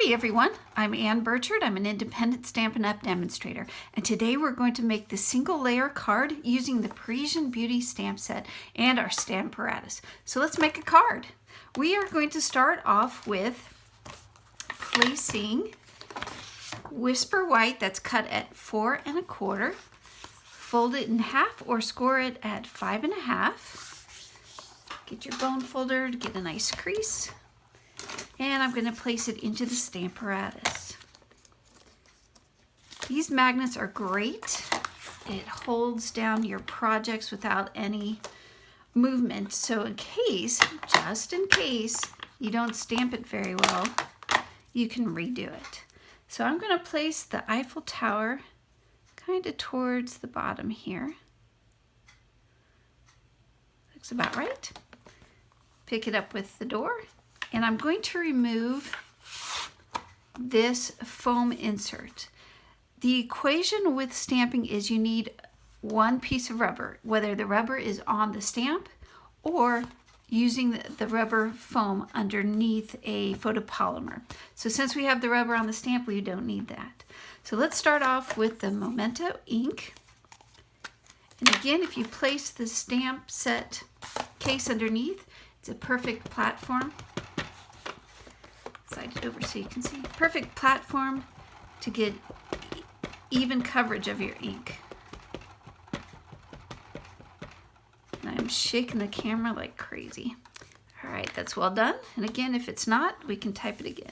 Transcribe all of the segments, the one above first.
Howdy everyone, I'm Ann Birchard. I'm an independent Stampin' Up! Demonstrator, and today we're going to make the single layer card using the Parisian Beauty stamp set and our Stamparatus. So let's make a card. We are going to start off with placing Whisper White that's cut at 4 1/4, fold it in half or score it at 5 1/2. Get your bone folder to get a nice crease. And I'm going to place it into the Stamparatus. These magnets are great. It holds down your projects without any movement. So in case, just in case, you don't stamp it very well, you can redo it. So I'm going to place the Eiffel Tower kind of towards the bottom here. Looks about right. Pick it up with the door. And I'm going to remove this foam insert. The equation with stamping is you need one piece of rubber, whether the rubber is on the stamp or using the rubber foam underneath a photopolymer. So since we have the rubber on the stamp, we don't need that. So let's start off with the Memento ink. And again, if you place the stamp set case underneath, it's a perfect platform. Slide it over so you can see. Perfect platform to get even coverage of your ink. And I'm shaking the camera like crazy. All right, that's well done. And again, if it's not, we can type it again.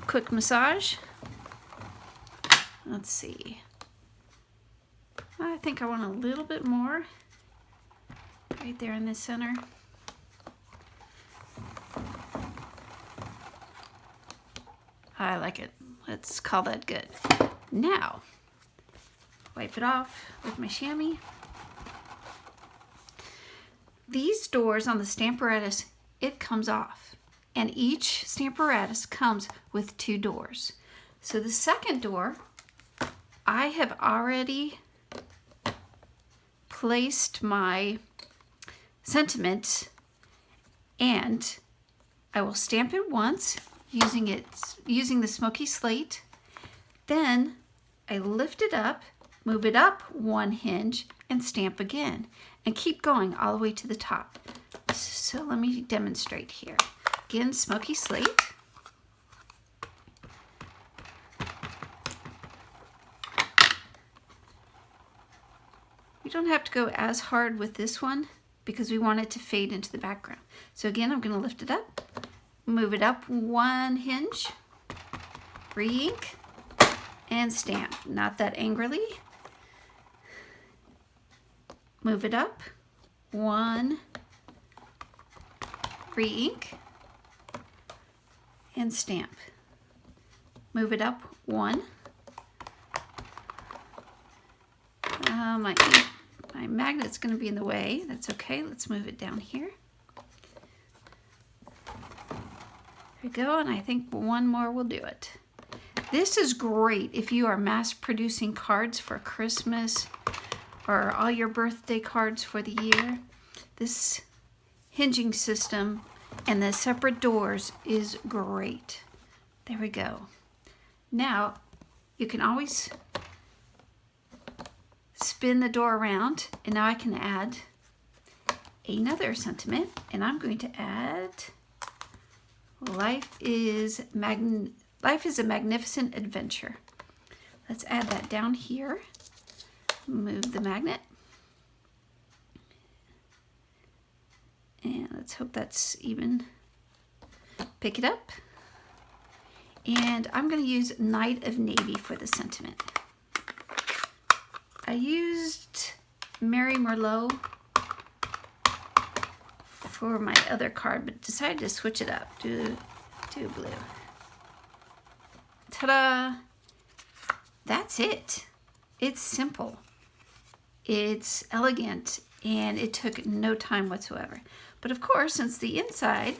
Quick massage. Let's see. I think I want a little bit more right there in the center. I like it. Let's call that good. Now, wipe it off with my chamois. These doors on the Stamparatus, it comes off. And each Stamparatus comes with 2 doors. So the second door, I have already placed my sentiment, and I will stamp it once using the Smoky Slate. Then I lift it up, move it up 1 hinge, and stamp again, and keep going all the way to the top. So let me demonstrate here. Again, Smoky Slate. You don't have to go as hard with this one because we want it to fade into the background. So again, I'm going to lift it up, move it up 1 hinge, re-ink, and stamp. Not that angrily. Move it up 1, re-ink, and stamp. Move it up 1. My magnet's going to be in the way. That's okay. Let's move it down here. There we go, and I think 1 more will do it. This is great if you are mass producing cards for Christmas or all your birthday cards for the year. This hinging system and the separate doors is great. There we go. Now, you can always spin the door around, and now I can add another sentiment, and I'm going to add Life is a magnificent adventure. Let's add that down here. Move the magnet. And let's hope that's even. Pick it up. And I'm going to use Night of Navy for the sentiment. I used Mary Merlot for my other card, but decided to switch it up, do blue. Ta-da! That's it. It's simple. It's elegant, and it took no time whatsoever. But of course, since the inside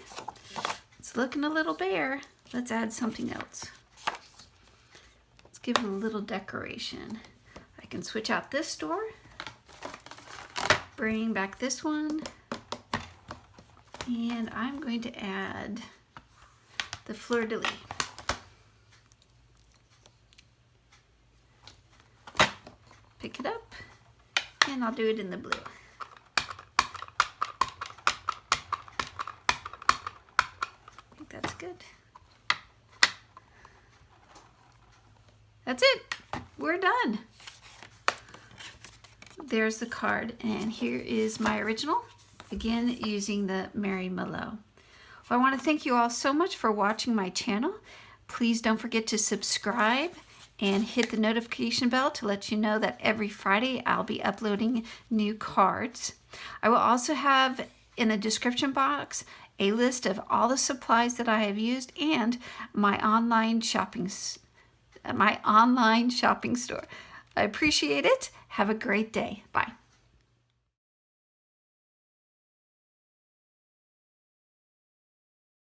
it's looking a little bare, let's add something else. Let's give it a little decoration. I can switch out this door, bring back this one, and I'm going to add the fleur-de-lis. Pick it up, and I'll do it in the blue. I think that's good. That's it. We're done. There's the card, and here is my original, again using the Mary Mallow. Well, I want to thank you all so much for watching my channel. Please don't forget to subscribe and hit the notification bell to let you know that every Friday I'll be uploading new cards. I will also have in the description box a list of all the supplies that I have used and my online shopping store. I appreciate it. Have a great day. Bye.